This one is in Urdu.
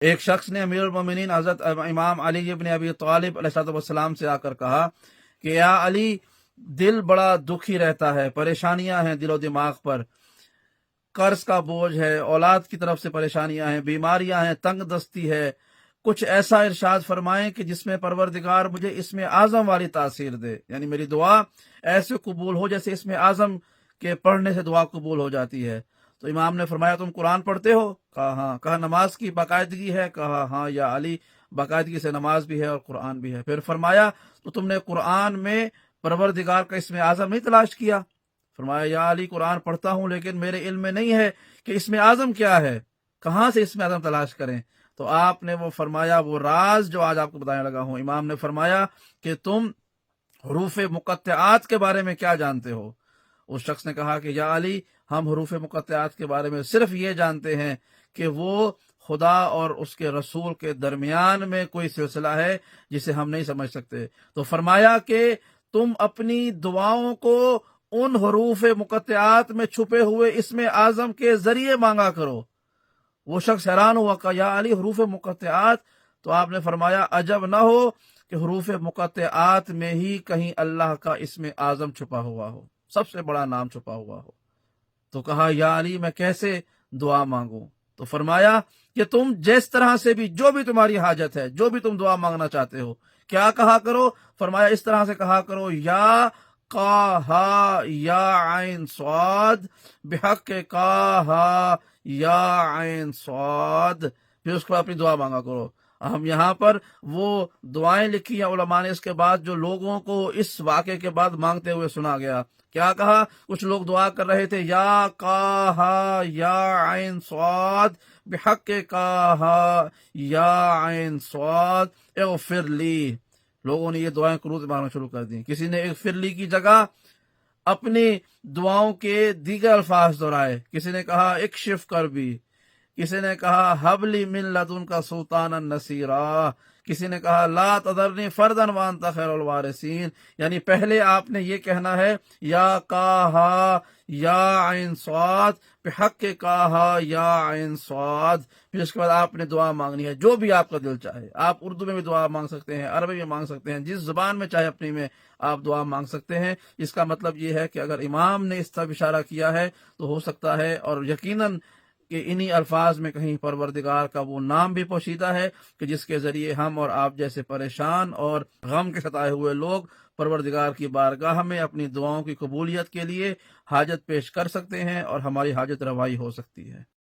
ایک شخص نے امیر المومنین حضرت امام علی ابن ابی طالب علیہ السلام سے آ کر کہا کہ یا علی، دل بڑا دکھی رہتا ہے، پریشانیاں ہیں دل و دماغ پر، قرض کا بوجھ ہے، اولاد کی طرف سے پریشانیاں ہیں، بیماریاں ہیں، تنگ دستی ہے، کچھ ایسا ارشاد فرمائیں کہ جس میں پروردگار مجھے اسم اعظم والی تاثیر دے، یعنی میری دعا ایسے قبول ہو جیسے اسم اعظم کے پڑھنے سے دعا قبول ہو جاتی ہے۔ تو امام نے فرمایا تم قرآن پڑھتے ہو؟ کہا ہاں۔ کہا نماز کی باقاعدگی ہے؟ کہا ہاں یا علی، باقاعدگی سے نماز بھی ہے اور قرآن بھی ہے۔ پھر فرمایا تو تم نے قرآن میں پروردگار کا اسم اعظم نہیں تلاش کیا؟ فرمایا یا علی، قرآن پڑھتا ہوں لیکن میرے علم میں نہیں ہے کہ اسم اعظم کیا ہے، کہاں سے اسم اعظم تلاش کریں؟ تو آپ نے وہ فرمایا وہ راز جو آج آپ کو بتانے لگا ہوں۔ امام نے فرمایا کہ تم حروف مقطعات کے بارے میں کیا جانتے ہو؟ اس شخص نے کہا کہ یا علی، ہم حروف مقطعات کے بارے میں صرف یہ جانتے ہیں کہ وہ خدا اور اس کے رسول کے درمیان میں کوئی سلسلہ ہے جسے ہم نہیں سمجھ سکتے۔ تو فرمایا کہ تم اپنی دعاؤں کو ان حروف مقطعات میں چھپے ہوئے اسم اعظم کے ذریعے مانگا کرو۔ وہ شخص حیران ہوا کہ یا علی، حروف مقطعات؟ تو آپ نے فرمایا عجب نہ ہو کہ حروف مقطعات میں ہی کہیں اللہ کا اسم اعظم چھپا ہوا ہو، سب سے بڑا نام چھپا ہوا ہو۔ تو کہا یا علی، میں کیسے دعا مانگوں؟ تو فرمایا کہ تم جس طرح سے بھی، جو بھی تمہاری حاجت ہے، جو بھی تم دعا مانگنا چاہتے ہو، کیا کہا کرو؟ فرمایا اس طرح سے کہا کرو یا کا ہا یا عین صاد بحق کا ہا یا عین صاد، پھر اس کو اپنی دعا مانگا کرو۔ ہم یہاں پر وہ دعائیں لکھی ہیں علماء نے اس کے بعد جو لوگوں کو اس واقعے کے بعد مانگتے ہوئے سنا گیا۔ کیا کہا؟ کچھ لوگ دعا کر رہے تھے یا کا ہا یا عین صاد بحق کا ہا یا عین صاد اغفر لی۔ لوگوں نے یہ دعائیں قنوت مانگنا شروع کر دی۔ کسی نے اغفر لی کی جگہ اپنی دعاؤں کے دیگر الفاظ دہرائے۔ کسی نے کہا اکشف کر بھی، کسی نے کہا حبلی من لدن کا سلطان النصیرہ، کسی نے کہا لا تذرنی فردن وانت خیر الوارثین۔ یعنی پہلے آپ نے یہ کہنا ہے یا کہا یا عین صاد بحق کہا یا عین صاد، پھر اس کے بعد آپ نے دعا مانگنی ہے جو بھی آپ کا دل چاہے۔ آپ اردو میں بھی دعا مانگ سکتے ہیں، عربی میں مانگ سکتے ہیں، جس زبان میں چاہے اپنی میں آپ دعا مانگ سکتے ہیں۔ اس کا مطلب یہ ہے کہ اگر امام نے اس طرف اشارہ کیا ہے تو ہو سکتا ہے اور یقیناً کہ انہی الفاظ میں کہیں پروردگار کا وہ نام بھی پوشیدہ ہے کہ جس کے ذریعے ہم اور آپ جیسے پریشان اور غم کے ستائے ہوئے لوگ پروردگار کی بارگاہ میں اپنی دعاؤں کی قبولیت کے لیے حاجت پیش کر سکتے ہیں اور ہماری حاجت روائی ہو سکتی ہے۔